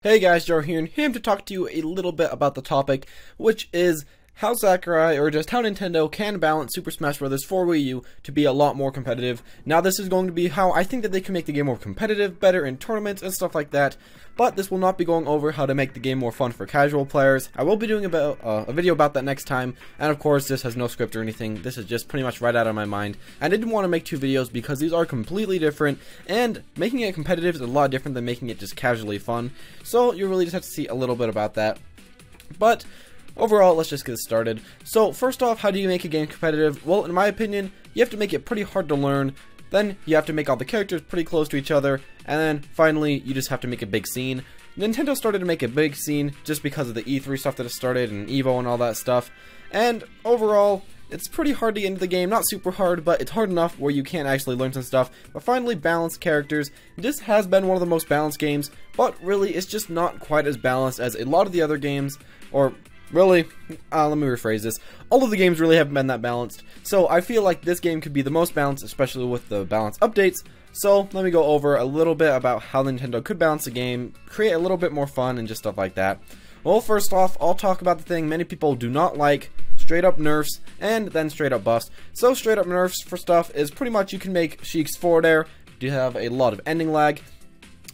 Hey guys, Joe here, and here to talk to you a little bit about the topic, which is how Sakurai, or just how Nintendo can balance Super Smash Brothers for Wii U to be a lot more competitive. Now this is going to be how I think that they can make the game more competitive, better in tournaments and stuff like that, but this will not be going over how to make the game more fun for casual players. I will be doing a video about that next time, and of course this has no script or anything. This is just pretty much right out of my mind. I didn't want to make two videos because these are completely different, and making it competitive is a lot different than making it just casually fun, so you really just have to see a little bit about that. But overall, let's just get started. So first off, how do you make a game competitive? Well, in my opinion, you have to make it pretty hard to learn. Then you have to make all the characters pretty close to each other, and then finally you just have to make a big scene. Nintendo started to make a big scene just because of the E3 stuff that it started and Evo and all that stuff. And overall, it's pretty hard to get into the game. Not super hard, but it's hard enough where you can actually learn some stuff. But finally, balanced characters. This has been one of the most balanced games, but really it's just not quite as balanced as a lot of the other games, or really, let me rephrase this. All of the games really haven't been that balanced. So I feel like this game could be the most balanced, especially with the balance updates. So let me go over a little bit about how Nintendo could balance the game, create a little bit more fun and just stuff like that. Well, first off, I'll talk about the thing many people do not like: straight up nerfs and then straight up buffs. So straight up nerfs for stuff is pretty much you can make Sheik's forward air, you have a lot of ending lag.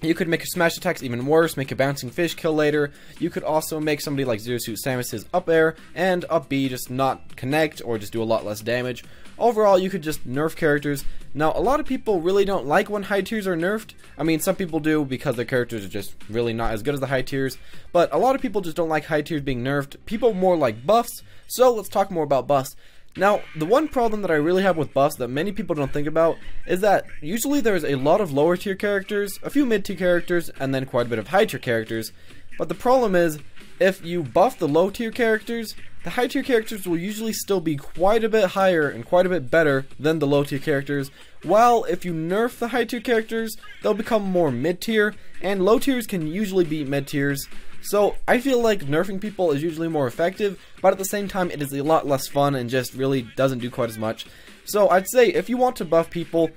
You could make your smash attacks even worse, make a bouncing fish kill later. You could also make somebody like Zero Suit Samus's up air and up B just not connect or just do a lot less damage. Overall, you could just nerf characters. Now, a lot of people really don't like when high tiers are nerfed. I mean, some people do because their characters are just really not as good as the high tiers, but a lot of people just don't like high tiers being nerfed. People more like buffs, so let's talk more about buffs. Now, the one problem that I really have with buffs that many people don't think about is that usually there's a lot of lower tier characters, a few mid tier characters, and then quite a bit of high tier characters. But the problem is, if you buff the low tier characters, the high tier characters will usually still be quite a bit higher and quite a bit better than the low tier characters, while if you nerf the high tier characters, they'll become more mid tier, and low tiers can usually beat mid tiers. So I feel like nerfing people is usually more effective, but at the same time it is a lot less fun and just really doesn't do quite as much. So I'd say if you want to buff people,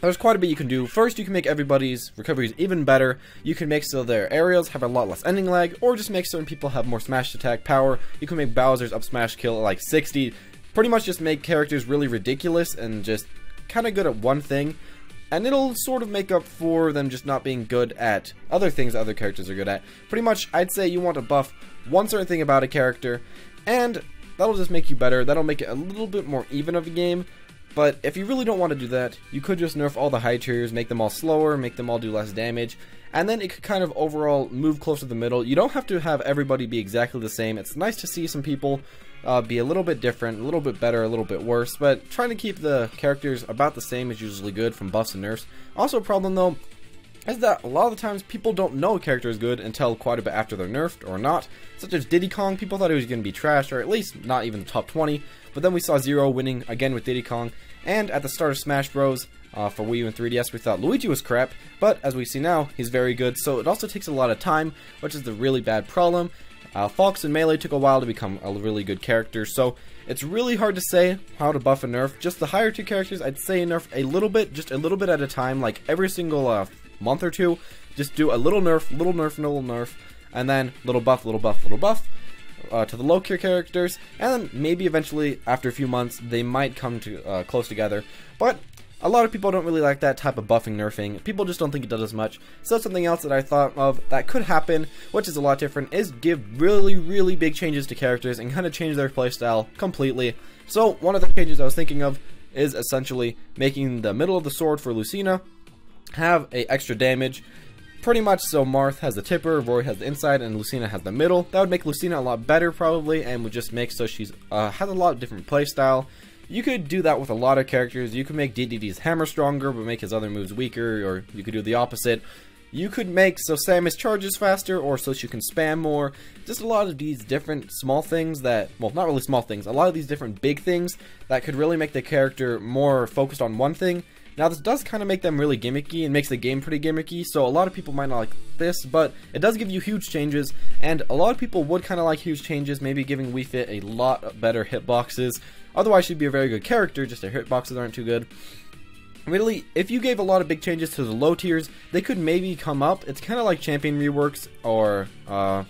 there's quite a bit you can do. First, you can make everybody's recoveries even better. You can make so their aerials have a lot less ending lag, or just make certain people have more smash attack power. You can make Bowser's up smash kill at like 60. Pretty much just make characters really ridiculous and just kind of good at one thing. And it'll sort of make up for them just not being good at other things that other characters are good at. Pretty much, I'd say you want to buff one certain thing about a character, and that'll just make you better. That'll make it a little bit more even of a game. But if you really don't want to do that, you could just nerf all the high tiers, make them all slower, make them all do less damage, and then it could kind of overall move closer to the middle. You don't have to have everybody be exactly the same. It's nice to see some people be a little bit different, a little bit better, a little bit worse, but trying to keep the characters about the same is usually good from buffs and nerfs. Also a problem though is that a lot of the times people don't know a character is good until quite a bit after they're nerfed or not. Such as Diddy Kong, people thought he was going to be trash, or at least not even the top 20, but then we saw Zero winning again with Diddy Kong, and at the start of Smash Bros. For Wii U and 3DS, we thought Luigi was crap, but as we see now, he's very good, so it also takes a lot of time, which is the really bad problem. Fox and Melee took a while to become a really good character, so it's really hard to say how to buff and nerf. Just the higher tier characters, I'd say nerf a little bit, just a little bit at a time, like every single month or two. Just do a little nerf, little nerf, little nerf, and then little buff, little buff, little buff to the low tier characters, and then maybe eventually after a few months they might come to close together. But a lot of people don't really like that type of buffing nerfing. People just don't think it does as much. So something else that I thought of that could happen, which is a lot different, is give really big changes to characters and kind of change their playstyle completely. So one of the changes I was thinking of is essentially making the middle of the sword for Lucina have a extra damage. Pretty much so Marth has the tipper, Roy has the inside, and Lucina has the middle. That would make Lucina a lot better probably, and would just make so she's has a lot of different playstyle. You could do that with a lot of characters. You could make DDD's hammer stronger, but make his other moves weaker, or you could do the opposite. You could make so Samus charges faster, or so she can spam more. Just a lot of these different small things that, well, not really small things, a lot of these different big things that could really make the character more focused on one thing. Now this does kind of make them really gimmicky and makes the game pretty gimmicky, so a lot of people might not like this, but it does give you huge changes, and a lot of people would kind of like huge changes, maybe giving Wii Fit a lot better hitboxes. Otherwise she'd be a very good character, just her hitboxes aren't too good. really, if you gave a lot of big changes to the low tiers, they could maybe come up. It's kind of like champion reworks, or I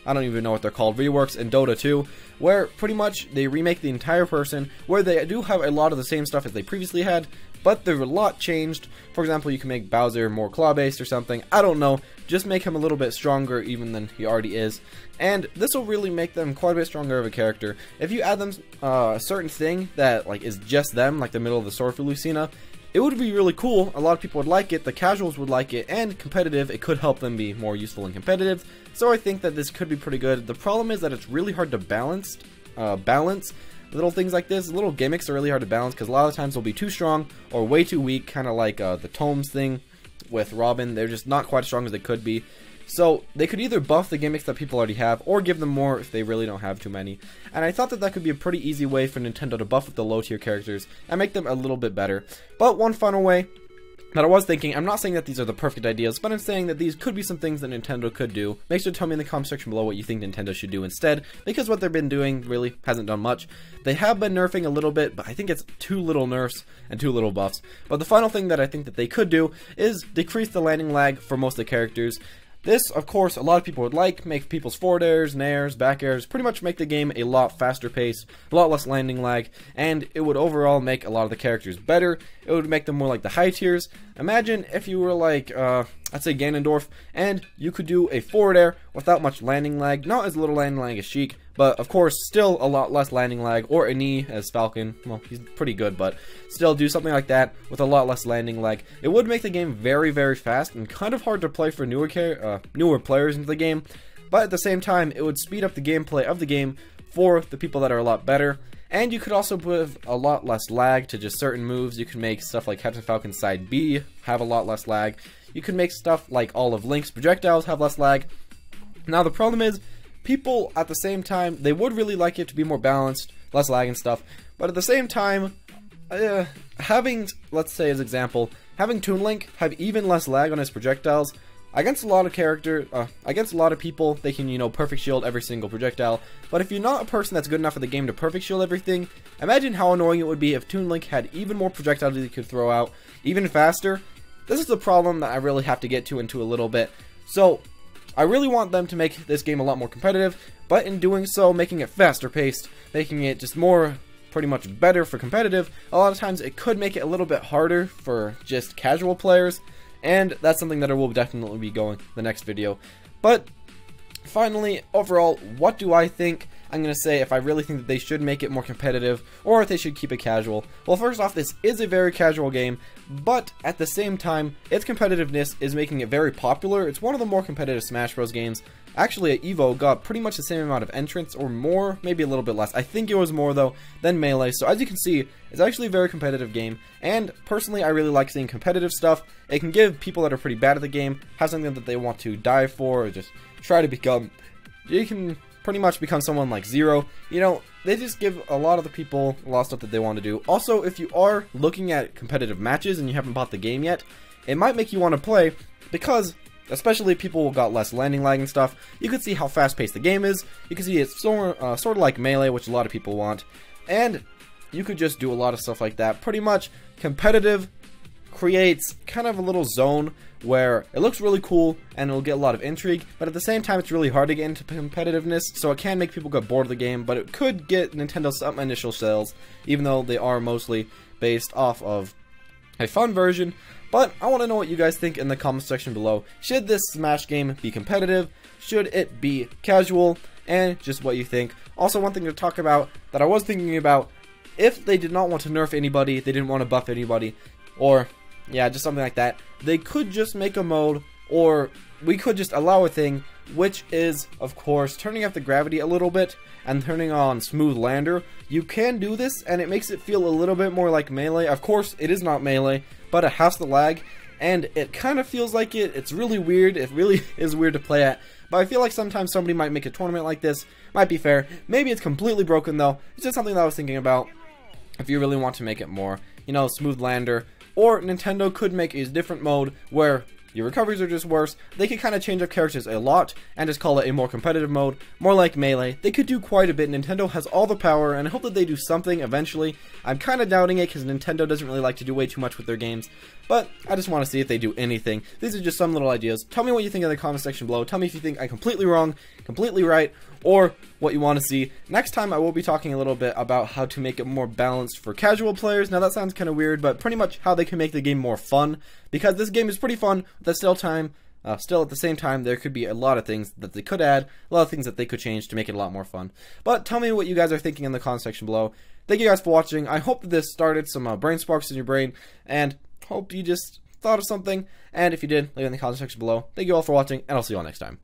don't even know what they're called, reworks in Dota 2, where pretty much they remake the entire person, where they do have a lot of the same stuff as they previously had, but they're a lot changed. For example, you can make Bowser more claw-based or something, I don't know, just make him a little bit stronger even than he already is, and this will really make them quite a bit stronger of a character. If you add them a certain thing that like is just them, like the middle of the sword for Lucina, it would be really cool. A lot of people would like it, the casuals would like it, and competitive, it could help them be more useful and competitive. So I think that this could be pretty good. The problem is that it's really hard to balance little things like this. Little gimmicks are really hard to balance because a lot of times they'll be too strong or way too weak, kind of like the Tomes thing with Robin. They're just not quite as strong as they could be. So they could either buff the gimmicks that people already have, or give them more if they really don't have too many. And I thought that that could be a pretty easy way for Nintendo to buff up the low tier characters and make them a little bit better. But one final way that I was thinking, I'm not saying that these are the perfect ideas, but I'm saying that these could be some things that Nintendo could do. Make sure to tell me in the comment section below what you think Nintendo should do instead, because what they've been doing really hasn't done much. They have been nerfing a little bit, but I think it's too little nerfs and too little buffs. But the final thing that I think that they could do is decrease the landing lag for most of the characters. This, of course, a lot of people would like, make people's forward airs, nairs, back airs, pretty much make the game a lot faster paced, a lot less landing lag, and it would overall make a lot of the characters better. It would make them more like the high tiers. Imagine if you were like, I'd say Ganondorf, and you could do a forward air without much landing lag, not as little landing lag as Sheik, but of course still a lot less landing lag, or a knee as Falcon. Well, he's pretty good, but still do something like that with a lot less landing lag. It would make the game very, very fast and kind of hard to play for newer players into the game, but at the same time it would speed up the gameplay of the game for the people that are a lot better. And you could also put a lot less lag to just certain moves. You can make stuff like Captain Falcon Side B have a lot less lag. You can make stuff like all of Link's projectiles have less lag. Now the problem is, people at the same time, they would really like it to be more balanced, less lag and stuff, but at the same time, having, let's say as example, having Toon Link have even less lag on his projectiles, against a lot of people, they can, you know, perfect shield every single projectile, but if you're not a person that's good enough at the game to perfect shield everything, imagine how annoying it would be if Toon Link had even more projectiles that he could throw out, even faster. This is the problem that I really have to get into a little bit. So, I really want them to make this game a lot more competitive, but in doing so, making it faster paced, making it just more, pretty much better for competitive, a lot of times it could make it a little bit harder for just casual players, and that's something that I will definitely be going the next video. But finally, overall, what do I think? I'm going to say if I really think that they should make it more competitive, or if they should keep it casual. Well, first off, this is a very casual game, but at the same time, its competitiveness is making it very popular. It's one of the more competitive Smash Bros. Games. Actually, at EVO got pretty much the same amount of entrants, or more, maybe a little bit less. I think it was more, though, than Melee. So as you can see, it's actually a very competitive game, and personally, I really like seeing competitive stuff. It can give people that are pretty bad at the game, have something that they want to die for, or just try to become. You can pretty much become someone like Zero. You know, they just give a lot of the people a lot of stuff that they want to do. Also, if you are looking at competitive matches and you haven't bought the game yet, it might make you want to play, because especially people who got less landing lag and stuff, you can see how fast paced the game is. You can see it's sort of like Melee, which a lot of people want, and you could just do a lot of stuff like that. Pretty much competitive creates kind of a little zone where it looks really cool and it'll get a lot of intrigue, but at the same time it's really hard to get into competitiveness, so it can make people get bored of the game, but it could get Nintendo some initial sales, even though they are mostly based off of a fun version. But I want to know what you guys think in the comment section below. Should this Smash game be competitive? Should it be casual? And just what you think. Also, one thing to talk about that I was thinking about, if they did not want to nerf anybody, they didn't want to buff anybody, or yeah, just something like that, they could just make a mode, or we could just allow a thing, which is, of course, turning up the gravity a little bit and turning on Smooth Lander. You can do this, and it makes it feel a little bit more like Melee. Of course, it is not Melee, but it has the lag, and it kind of feels like it. It's really weird. It really is weird to play at, but I feel like sometimes somebody might make a tournament like this. Might be fair. Maybe it's completely broken, though. It's just something that I was thinking about. If you really want to make it more, you know, Smooth Lander. Or Nintendo could make a different mode where your recoveries are just worse. They could kind of change up characters a lot and just call it a more competitive mode, more like Melee. They could do quite a bit. Nintendo has all the power, and I hope that they do something eventually. I'm kind of doubting it because Nintendo doesn't really like to do way too much with their games, but I just want to see if they do anything. These are just some little ideas. Tell me what you think in the comment section below. Tell me if you think I'm completely wrong, completely right, or what you want to see. Next time I will be talking a little bit about how to make it more balanced for casual players. Now that sounds kind of weird, but pretty much how they can make the game more fun, because this game is pretty fun, but still at the same time, there could be a lot of things that they could add, a lot of things that they could change to make it a lot more fun. But tell me what you guys are thinking in the comment section below. Thank you guys for watching. I hope that this started some brain sparks in your brain, and hope you just thought of something. And if you did, leave it in the comment section below. Thank you all for watching, and I'll see you all next time.